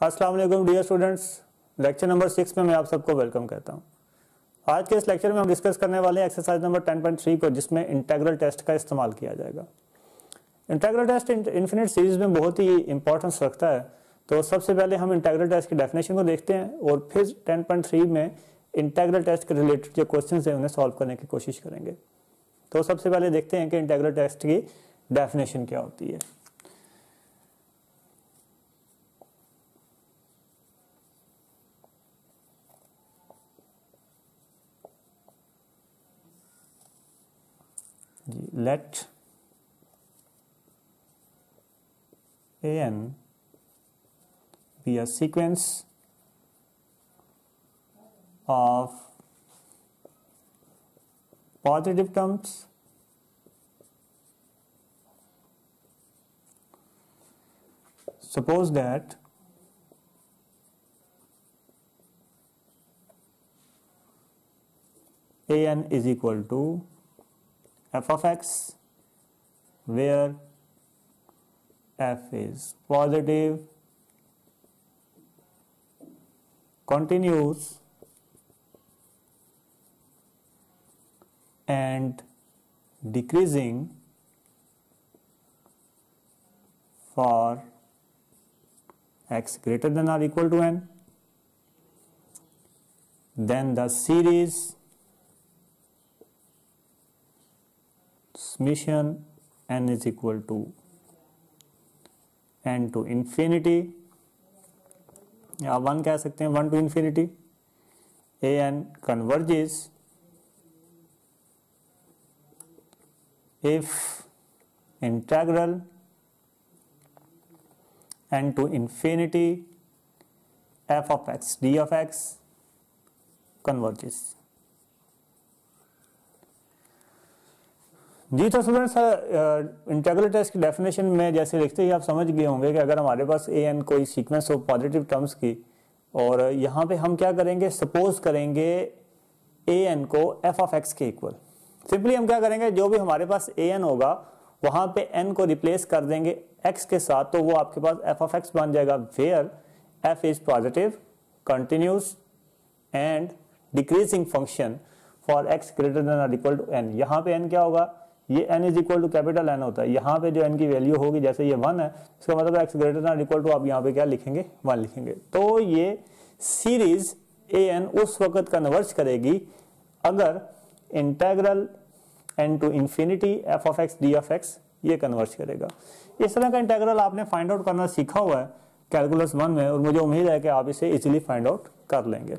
अस्सलाम वालेकुम dear students, lecture number 6 में मैं आप सबको वेलकम कहता हूं। आज के इस लेक्चर में हम डिस्कस करने वाले हैं एक्सरसाइज नंबर 10.3 को, जिसमें इंटीग्रल टेस्ट का इस्तेमाल किया जाएगा। इंटीग्रल टेस्ट इनफिनिट सीरीज में बहुत ही इंपॉर्टेंस रखता है। तो सबसे पहले हम इंटीग्रल टेस्ट की डेफिनेशन को देखते हैं और फिर 10.3 में इंटीग्रल टेस्ट के रिलेटेड जो क्वेश्चन हैं उन्हें सॉल्व करने की कोशिश करेंगे। तो सबसे पहले देखते हैं कि इंटीग्रल टेस्ट की डेफिनेशन क्या होती है। Let an be a sequence of positive terms suppose that an is equal to f of x, where f is positive, continuous and decreasing for x greater than or equal to n, then the series summation n is equal to n to infinity, या 1 कह सकते हैं, 1 to infinity, an converges if integral n to infinity f of x d of x converges। जी तो students, integral test की definition में जैसे लिखते ही आप समझ गए होंगे कि अगर हमारे पास ए एन कोई सीक्वेंस हो पॉजिटिव टर्म्स की, और यहाँ पे हम क्या करेंगे, सपोज करेंगे ए एन को एफ ऑफ एक्स के इक्वल। सिंपली हम क्या करेंगे, जो भी हमारे पास ए एन होगा वहां पे एन को रिप्लेस कर देंगे एक्स के साथ, तो वो आपके पास एफ ऑफ एक्स बन जाएगा, where f is positive, continuous and decreasing function for x greater than और इक्वल टू एन। यहाँ पे एन क्या होगा, ये n is equal to capital N होता है। यहाँ पे जो n की वैल्यू होगी, जैसे ये 1 है, इसका मतलब x greater than equal to आप यहाँ पे क्या लिखेंगे, 1 लिखेंगे। तो ये सीरीज an उस वक्त कन्वर्ज करेगी अगर integral n to infinity f of x d of x ये कन्वर्ज करेगा। इस तरह का इंटीग्रल आपने फाइंड आउट करना सीखा हुआ है कैलकुलस 1 में, और मुझे उम्मीद है कि आप इसे इजीली फाइंड आउट कर लेंगे।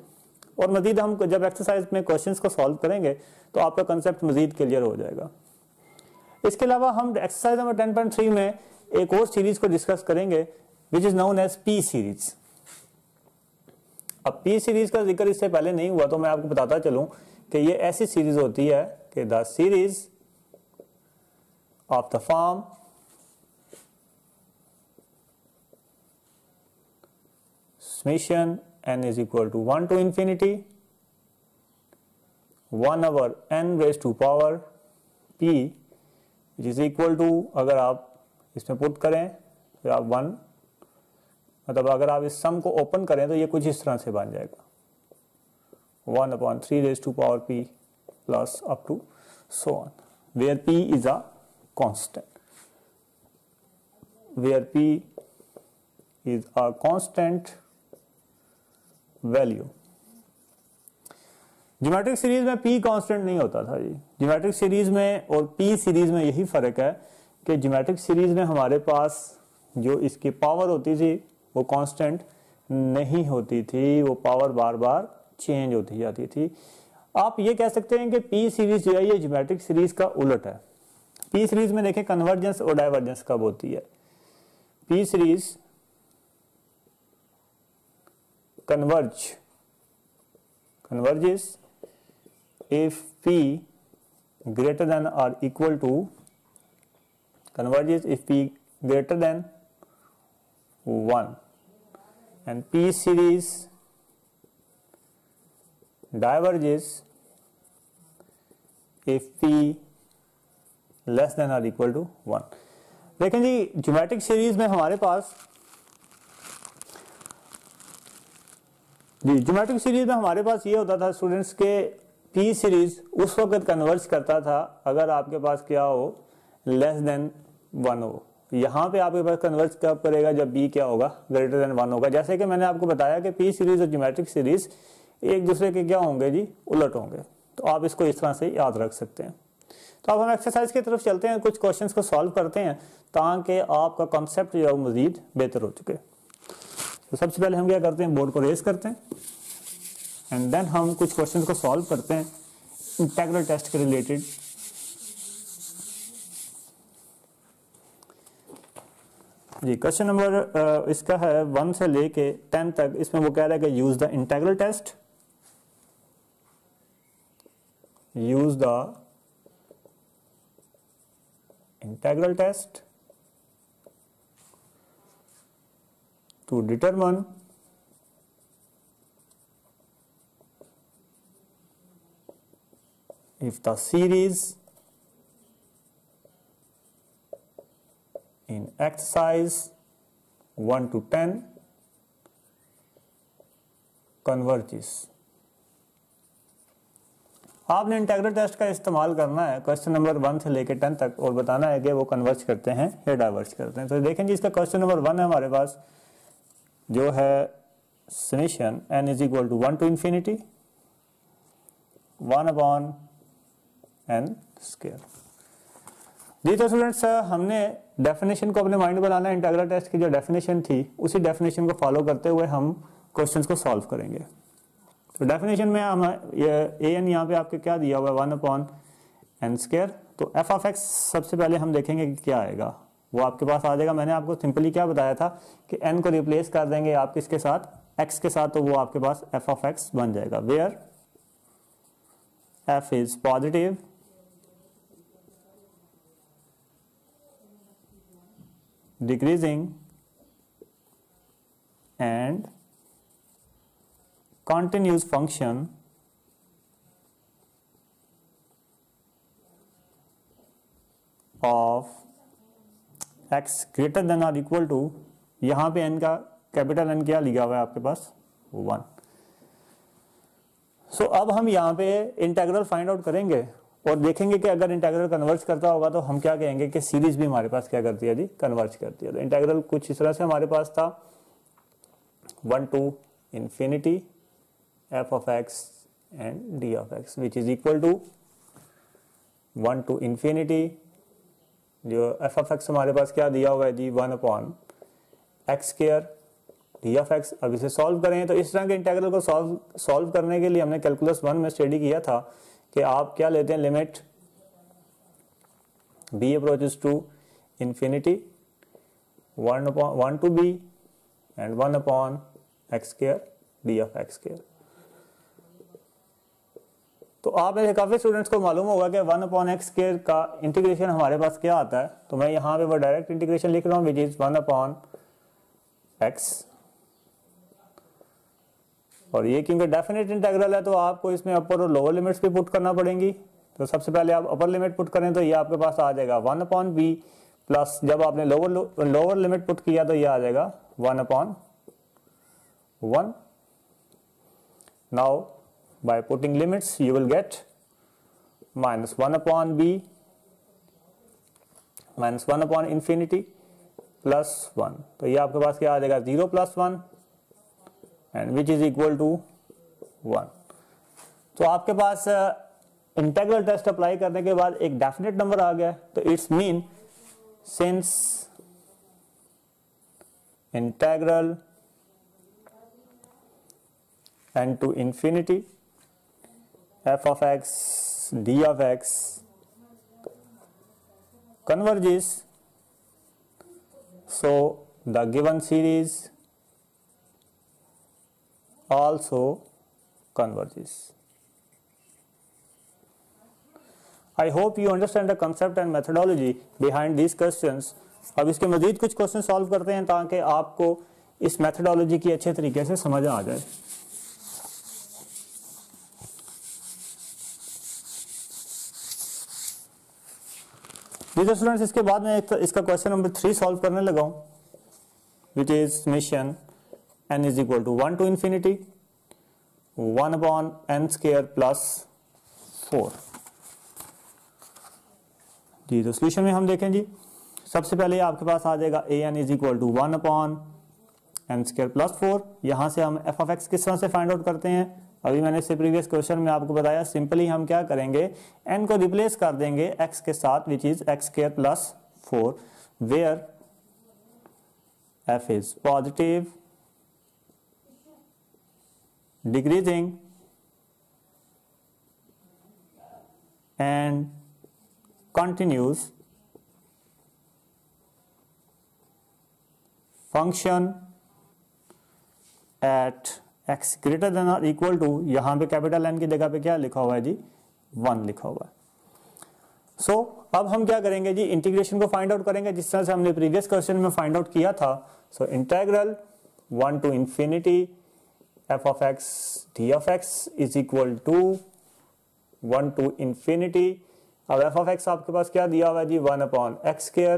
और मजीद हम जब एक्सरसाइज में क्वेश्चंस को सॉल्व करेंगे तो आपका कंसेप्ट मजीद क्लियर हो जाएगा। इसके अलावा हम एक्सरसाइज नंबर 10.3 में एक और सीरीज को डिस्कस करेंगे which is known as P series. अब पी सीरीज का जिक्र इससे पहले नहीं हुआ, तो मैं आपको बताता चलूं कि ये ऐसी सीरीज होती है कि the series of the form summation n is equal to 1 to infinity 1 over n raised to power p which is equal to, अगर आप इसमें पुट करें तो आप 1, मतलब अगर आप इस सम को ओपन करें तो ये कुछ इस तरह से बन जाएगा 1/3 raised to power p plus up to so on, where p is a constant, where p is a constant value. Geometric series में p कांस्टेंट नहीं होता था जी। ज्योमेट्रिक सीरीज में और p सीरीज में यही फर्क है कि ज्योमेट्रिक सीरीज में हमारे पास जो इसकी पावर होती थी वो कांस्टेंट नहीं होती थी, वो पावर बार बार चेंज होती जाती थी। आप ये कह सकते हैं कि p सीरीज जो है ये ज्योमेट्रिक सीरीज का उलट है। p सीरीज में देखें कन्वर्जेंस और डाइवर्जेंस कब होती है। p series converges if p greater than or equal to, converges if p greater than 1, and p series diverges if p less than और इक्वल टू 1। देखें जी, ज्योमेट्रिक सीरीज में हमारे पास जी, ज्योमेट्रिक सीरीज में हमारे पास ये होता था स्टूडेंट्स के पी सीरीज उस वक्त कन्वर्ज करता था अगर आपके पास क्या हो, लेस देन 1 हो। यहाँ पे आपके पास कन्वर्ज कब करेगा, जब बी क्या होगा, ग्रेटर देन 1 होगा। जैसे कि मैंने आपको बताया कि पी सीरीज और ज्योमेट्रिक सीरीज एक दूसरे के क्या होंगे जी, उलट होंगे। तो आप इसको इस तरह से याद रख सकते हैं। तो अब हम एक्सरसाइज की तरफ चलते हैं, कुछ क्वेश्चंस को सॉल्व करते हैं ताकि आपका कॉन्सेप्ट जो है मजीद बेहतर हो चुके। तो सबसे पहले हम क्या करते हैं, बोर्ड को रेज करते हैं एंड देन हम कुछ क्वेश्चंस को सॉल्व करते हैं इंटीग्रल टेस्ट के रिलेटेड। जी, क्वेश्चन नंबर इसका है 1 से लेके 10 तक। इसमें वो कह रहा है कि use the integral test, use the integral test to determine if the series in exercise 1 to 10 converges। आपने इंटीग्रल टेस्ट का इस्तेमाल करना है क्वेश्चन नंबर 1 से लेकर 10 तक और बताना है कि वो कन्वर्ज करते हैं या डाइवर्ज करते हैं। तो देखें जी, इसका क्वेश्चन नंबर 1 है हमारे पास, जो है summation n is equal to 1 to infinity 1 upon n square. जी, तो स्टूडेंट्स हमने डेफिनेशन को अपने माइंड में लाना है। इंटीग्रल टेस्ट की जो डेफिनेशन थी उसी डेफिनेशन को फॉलो करते हुए हम क्वेश्चंस को सॉल्व करेंगे। तो डेफिनेशन में हम ए एन यहाँ पे आपके क्या दिया हुआ है, 1 अपॉन n स्क्वायर। तो एफ ऑफ एक्स सबसे पहले हम देखेंगे कि क्या आएगा, वो आपके पास आ जाएगा। मैंने आपको सिंपली क्या बताया था कि n को रिप्लेस कर देंगे आप किसके साथ, x के साथ, तो वो आपके पास f ऑफ x बन जाएगा, where f is positive decreasing and continuous function of x greater than or equal to, यहां पे n का कैपिटल N क्या लिखा हुआ है आपके पास, 1। सो अब हम यहाँ पे इंटीग्रल फाइंड आउट करेंगे और देखेंगे कि अगर इंटीग्रल कन्वर्ज करता होगा तो हम क्या कहेंगे कि सीरीज भी हमारे पास क्या करती है जी, कन्वर्ज करती है। तो इंटीग्रल कुछ इस तरह से हमारे पास था, 1 to infinity f of x and d of x which is equal to 1 to infinity, जो f of x हमारे पास क्या दिया हुआ है जी, 1 upon x square d of x। अब इसे सॉल्व करें तो इस तरह के इंटीग्रल को सॉल्व करने के लिए हमने कैलकुलस 1 में स्टडी किया था कि आप क्या लेते हैं, limit b approaches to infinity 1 to b and 1 upon x square d of x square. तो आप में से काफी स्टूडेंट्स को मालूम होगा कि 1 अपॉन एक्स स्क्वायर का इंटीग्रेशन हमारे पास क्या आता है। तो मैं यहाँ पे वो डायरेक्ट इंटीग्रेशन लिख रहा हूँ, विच इज 1 अपॉन एक्स। और ये क्योंकि डेफिनेट इंटीग्रल है तो आपको इसमें अपर और लोअर लिमिट्स भी पुट करना पड़ेंगी। तो सबसे पहले आप अपर लिमिट पुट करें तो ये आपके पास आ जाएगा 1 अपॉन बी, प्लस जब आपने लोअर लिमिट पुट किया तो ये आ जाएगा 1 upon 1। Now by putting limits you will get minus 1 upon b minus 1 upon infinity plus 1। तो ये आपके पास क्या आ जाएगा, 0 plus 1 and which is equal to 1। तो आपके पास इंटीग्रल टेस्ट अप्लाई करने के बाद एक डेफिनेट नंबर आ गया। तो it's mean since integral n to infinity f of x d of x converges, so the given series also converges। I hope you understand the concept and methodology behind these questions। अब इसके मजीद कुछ question solve करते हैं ताकि आपको इस methodology की अच्छे तरीके से समझ आ जाए। जी स्टूडेंट्स, इसके बाद में इसका क्वेश्चन नंबर 3 सॉल्व करने लगा हूं, which is mission n is equal to 1 to infinity 1 upon n square plus 4। जी तो सोल्यूशन में हम देखें जी, सबसे पहले आपके पास आ जाएगा an is equal to 1 upon n square plus 4। यहां से हम f ऑफ x किस तरह से फाइंड आउट करते हैं, अभी मैंने इससे प्रीवियस क्वेश्चन में आपको बताया। सिंपली हम क्या करेंगे, n को रिप्लेस कर देंगे x के साथ which is x square plus 4 where f is positive, decreasing and continues function at x greater than or equal to, यहां पे कैपिटल N की जगह पे क्या लिखा हुआ है जी, 1 लिखा हुआ है। सो अब हम क्या करेंगे जी, इंटीग्रेशन को फाइंड आउट करेंगे जिस तरह से हमने प्रीवियस क्वेश्चन में फाइंड आउट किया था। So integral 1 to infinity f of x d of x is equal to 1 to infinity. अब f of x आपके पास क्या दिया हुआ है जी, 1 upon x square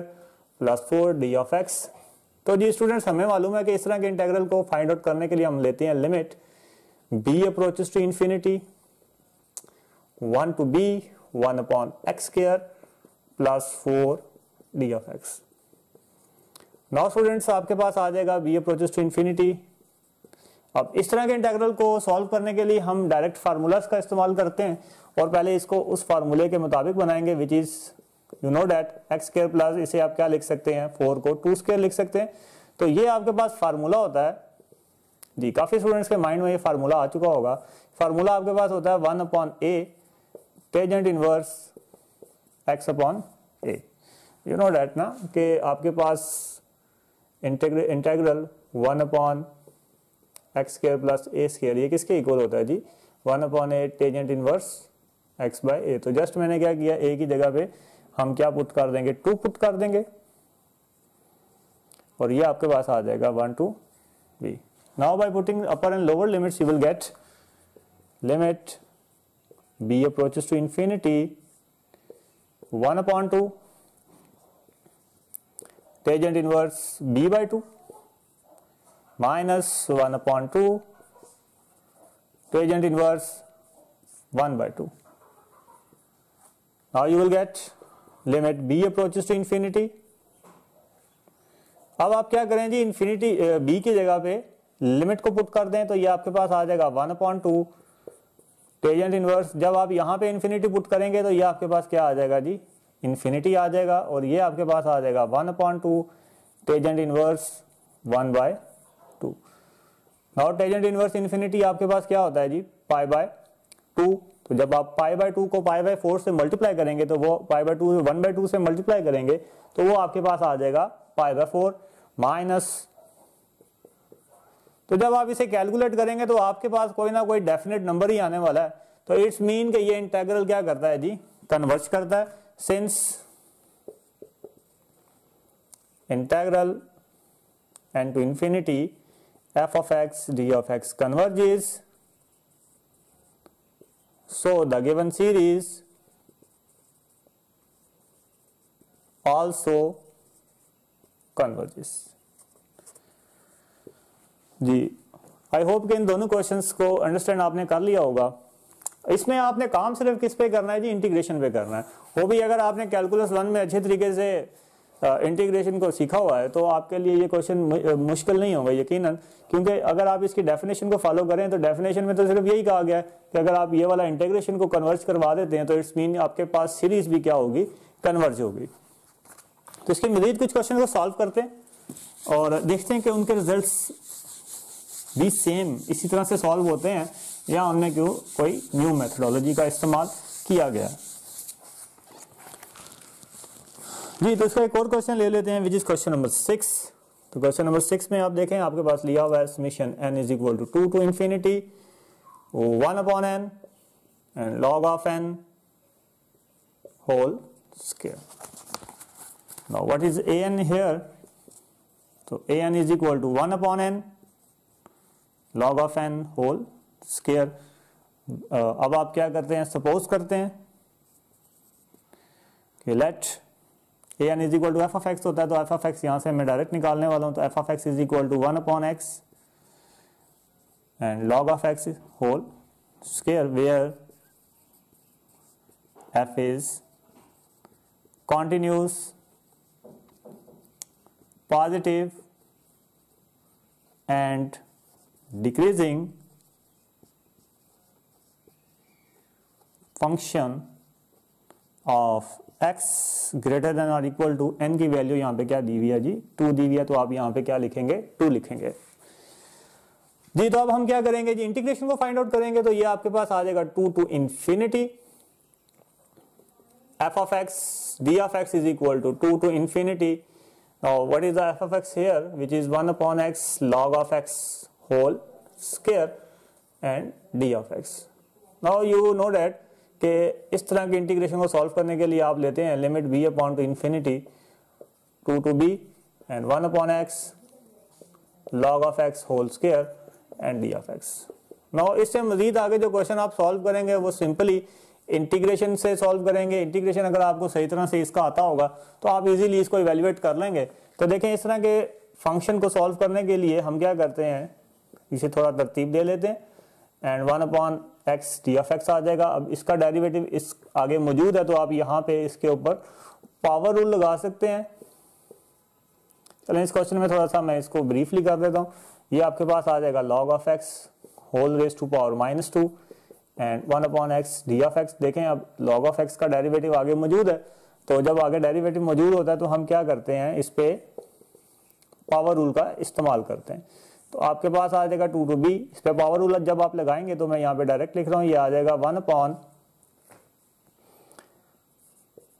plus 4 d of x। तो जी स्टूडेंट्स हमें मालूम है कि इस तरह के इंटेग्रल को फाइंड आउट करने के लिए हम लेते हैं limit b approaches to infinity 1 to b 1 upon x square plus 4 d of x। Now students आपके पास आ जाएगा b अप्रोचेस टू इंफिनिटी। अब इस तरह के इंटेग्रल को सॉल्व करने के लिए हम डायरेक्ट फार्मूलाज का इस्तेमाल करते हैं और पहले इसको उस फार्मूले के मुताबिक बनाएंगे which is you know that x square plus, इसे आप क्या लिख सकते हैं, 4 को 2 स्क्वायर लिख सकते हैं। तो ये आपके पास फार्मूला होता है जी, काफी स्टूडेंट्स के माइंड में ये फार्मूला आ चुका होगा। फार्मूला आपके पास होता है 1 upon a tangent inverse x upon a. You know that ना कि आपके पास integral 1 upon x square plus a square ये किसके इक्वल होता है जी, 1 upon a tangent inverse x by a. तो जस्ट मैंने क्या किया, ए की जगह पे हम क्या पुट कर देंगे, 2 पुट कर देंगे और ये आपके पास आ जाएगा 1 to b। Now by putting upper and lower limits you will get limit b approaches to infinity 1 upon 2 tangent inverse b by 2 minus 1 upon 2 tangent inverse 1 by 2. Now you will get limit b approaches to infinity। अब आप क्या करें जी, infinity b की जगह पे limit को put कर दें तो ये आपके पास आ जाएगा 1 upon 2 टेंजेंट इनवर्स। जब आप यहाँ पे इंफिनिटी पुट करेंगे तो ये आपके पास क्या आ जाएगा जी, इंफिनिटी आ जाएगा और ये आपके पास आ जाएगा 1 upon 2 tangent inverse 1 by 2। Now tangent inverse infinity आपके पास क्या होता है जी, पाई बाय 2। तो जब आप पाई बाय 2 को पाई बाय 4 से मल्टीप्लाई करेंगे तो वो पाई बाय 2 1 बाय 2 से मल्टीप्लाई करेंगे तो वो आपके पास आ जाएगा पाई बाय 4 माइनस। तो जब आप इसे कैलकुलेट करेंगे तो आपके पास कोई ना कोई डेफिनेट नंबर ही आने वाला है। तो इट्स मीन कि ये इंटेग्रल क्या करता है जी, कन्वर्ज करता है। Since integral and to infinity f of x d of x converges, so the given series also converges। जी आई होप कि इन दोनों क्वेश्चंस को अंडरस्टैंड आपने कर लिया होगा। इसमें आपने काम सिर्फ किस पे करना है जी, इंटीग्रेशन पे करना है। वो भी अगर आपने कैलकुलस 1 में अच्छे तरीके से इंटीग्रेशन को सीखा हुआ है तो आपके लिए ये क्वेश्चन मुश्किल नहीं होगा यकीनन, क्योंकि अगर आप इसकी डेफिनेशन को फॉलो करें तो डेफिनेशन में तो सिर्फ यही कहा गया है कि अगर आप ये वाला इंटीग्रेशन को कन्वर्ज करवा देते हैं तो इट्स मीन आपके पास सीरीज भी क्या होगी, कन्वर्ज होगी। तो इसके मजीद कुछ क्वेश्चन को सॉल्व करते हैं और देखते हैं कि उनके रिजल्ट्स भी सेम इसी तरह से सॉल्व होते हैं या उनमें क्यों कोई न्यू मेथडोलॉजी का इस्तेमाल किया गया है। जी तो इसका एक और क्वेश्चन ले लेते हैं विच इज क्वेश्चन नंबर 6। तो क्वेश्चन नंबर 6 में आप देखें आपके पास लिया हुआ है summation n is equal to 2 to infinity 1 upon n and log of n whole square. Now what is an here, तो an is equal to 1 upon n log of n whole square. अब आप क्या करते हैं, suppose करते हैं कि let an is equal to f of x होता है तो एफ ऑफ एक्स यहां से मैं डायरेक्ट निकालने वाला हूं। तो f of x is equal to 1 upon x and log of x whole square, where f is continuous, positive and decreasing function of x greater than or equal to n की value यहाँ पे क्या दी हुई है जी 2 दी हुई है, तो आप यहाँ पे क्या लिखेंगे 2 लिखेंगे जी। तो अब हम क्या करेंगे जी, इंटीग्रेशन को फाइंड आउट करेंगे। तो ये आपके पास आ जाएगा 2 to infinity f of x d of x is equal to 2 to infinity. Now what is the f of x here, which is 1 upon x log of x whole square and d of x. Now you know that कि इस तरह के integration को solve करने के लिए आप लेते हैं limit b upon to infinity 2 to b and 1 upon x log of x whole square and d of x. Now इससे मजीद आगे जो क्वेश्चन आप सॉल्व करेंगे वो सिंपली इंटीग्रेशन से सॉल्व करेंगे। इंटीग्रेशन अगर आपको सही तरह से इसका आता होगा तो आप इजीली इसको इवेल्युएट कर लेंगे। तो देखें इस तरह के फंक्शन को सॉल्व करने के लिए हम क्या करते हैं, इसे थोड़ा तरतीब दे लेते हैं and 1 upon x d of x आ जाएगा। अब इसका डेरिवेटिव इस आगे मौजूद है तो आप यहाँ पे इसके ऊपर पावर रूल लगा सकते हैं। चलें इस क्वेश्चन में थोड़ा सा मैं इसको ब्रीफली कर देता हूँ। ये आपके पास आ जाएगा log of x whole raise to power -2 and 1 upon x d of x. देखें अब log ऑफ एक्स का डेरिवेटिव आगे मौजूद है, तो जब आगे डेरिवेटिव मौजूद होता है तो हम क्या करते हैं, इस पे पावर रूल का इस्तेमाल करते हैं। तो आपके पास आ जाएगा 2 to b, इस पे पावर रूल जब आप लगाएंगे तो मैं यहाँ पे डायरेक्ट लिख रहा हूँ, ये आ जाएगा 1 upon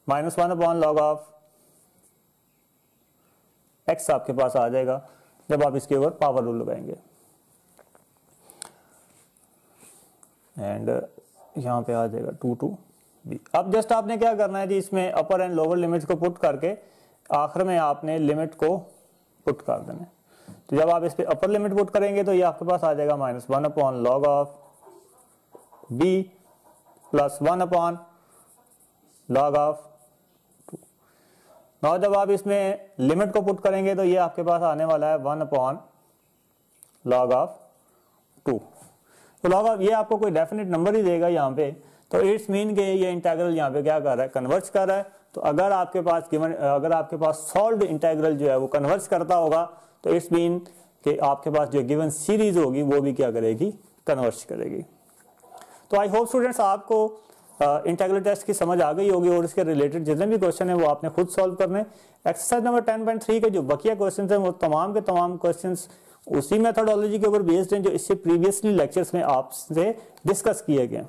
-1 upon log of x आपके पास आ जाएगा जब आप इसके ऊपर पावर रूल लगाएंगे। एंड यहाँ पे आ जाएगा 2 to b। अब जस्ट आपने क्या करना है जी, इसमें अपर एंड लोअर लिमिट्स को पुट करके आखिर में आपने लिमिट को पुट कर देना है। तो जब आप इस पे अपर लिमिट पुट करेंगे तो ये आपके पास आ जाएगा -1 upon log of b plus 1 upon log of 2। Now जब आप इसमें लिमिट को पुट करेंगे तो ये आपके पास आने वाला है 1 अपॉन log ऑफ 2। तो log ऑफ ये आपको कोई डेफिनेट नंबर ही देगा यहाँ पे, तो इट्स मीन के ये इंटीग्रल यहाँ पे क्या कर रहा है, कन्वर्ज कर रहा है। तो अगर आपके पास सॉल्व्ड इंटीग्रल जो है वो कन्वर्ज करता होगा तो इट्स मीन कि आपके पास जो गिवन सीरीज होगी वो भी क्या करेगी, कन्वर्ज करेगी। तो आई होप स्टूडेंट्स आपको इंटीग्रल टेस्ट की समझ आ गई होगी और इसके रिलेटेड जितने भी क्वेश्चन है वो आपने खुद सॉल्व करने। एक्सरसाइज नंबर 10.3 के जो बकिया क्वेश्चन है वो तमाम के तमाम क्वेश्चन उसी मेथोडोलॉजी के ऊपर बेस्ड हैं जो इससे प्रीवियसली लेक्चर्स में आपसे डिस्कस किए गए।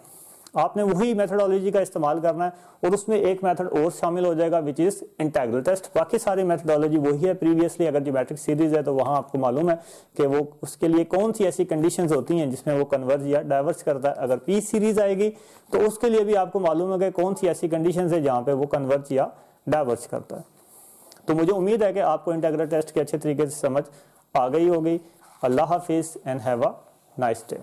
आपने वही मेथोडोलॉजी का इस्तेमाल करना है और उसमें एक मेथड और शामिल हो जाएगा विच इज इंटीग्रल टेस्ट। बाकी सारी मेथोडोलॉजी वही है प्रीवियसली। अगर ज्योमेट्रिक सीरीज है तो वहां आपको मालूम है कि वो उसके लिए कौन सी ऐसी कंडीशंस होती हैं जिसमें वो कन्वर्ज या डाइवर्ज करता है। अगर पी सीरीज आएगी तो उसके लिए भी आपको मालूम है कि कौन सी ऐसी कंडीशंस है जहां पे वो कन्वर्ज या डाइवर्ज करता है। तो मुझे उम्मीद है कि आपको इंटीग्रल टेस्ट के अच्छे तरीके से समझ आ गई होगी। अल्लाह हाफिज and have a nice day.